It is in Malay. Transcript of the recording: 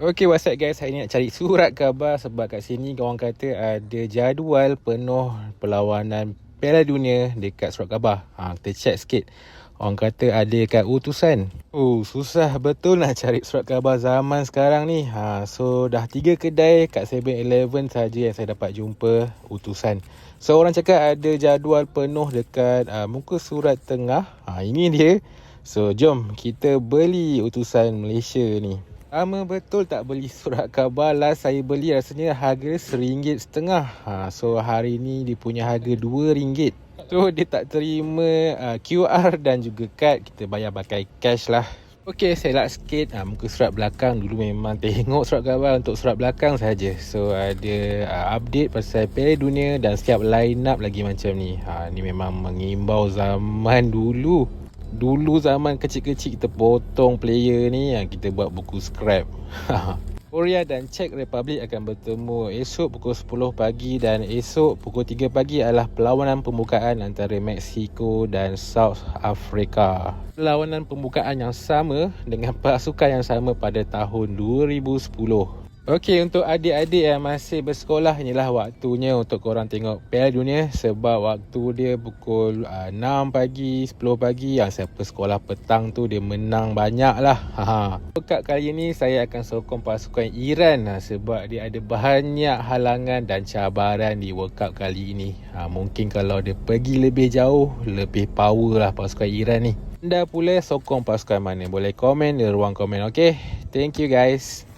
Okay, what's up guys? Hari ni nak cari surat khabar sebab kat sini orang kata ada jadual penuh perlawanan Piala Dunia dekat surat khabar. Kita check sikit. Orang kata ada kat utusan. Susah betul nak cari surat khabar zaman sekarang ni. So dah 3 kedai kat 7-Eleven saja yang saya dapat jumpa utusan. So orang cakap ada jadual penuh dekat muka surat tengah. Ini dia. So jom kita beli utusan Malaysia ni. Lama betul tak beli surat khabar. Last saya beli rasanya harga RM1.50. So hari ni dia punya harga RM2. So dia tak terima QR dan juga kad. Kita bayar pakai cash lah. Okey, saya lak sikit muka surat belakang. Dulu memang tengok surat khabar untuk surat belakang saja. So ada update pasal Piala Dunia dan setiap line up lagi macam ni. Ni memang mengimbau zaman dulu. Dulu zaman kecil-kecil kita potong player ni, kita buat buku scrap. Korea dan Czech Republic akan bertemu esok pukul 10 pagi dan esok pukul 3 pagi adalah perlawanan pembukaan antara Mexico dan South Africa. Perlawanan pembukaan yang sama dengan pasukan yang sama pada tahun 2010. Okey, untuk adik-adik yang masih bersekolah, inilah waktunya untuk korang tengok Piala Dunia sebab waktu dia pukul 6 pagi, 10 pagi. Yang siapa sekolah petang tu dia menang banyak lah. World kali ini saya akan sokong pasukan Iran sebab dia ada banyak halangan dan cabaran di World Cup kali ini. Mungkin kalau dia pergi lebih jauh, lebih power lah pasukan Iran ni. Anda pula sokong pasukan mana? Boleh komen di ruang komen, okey? Thank you guys.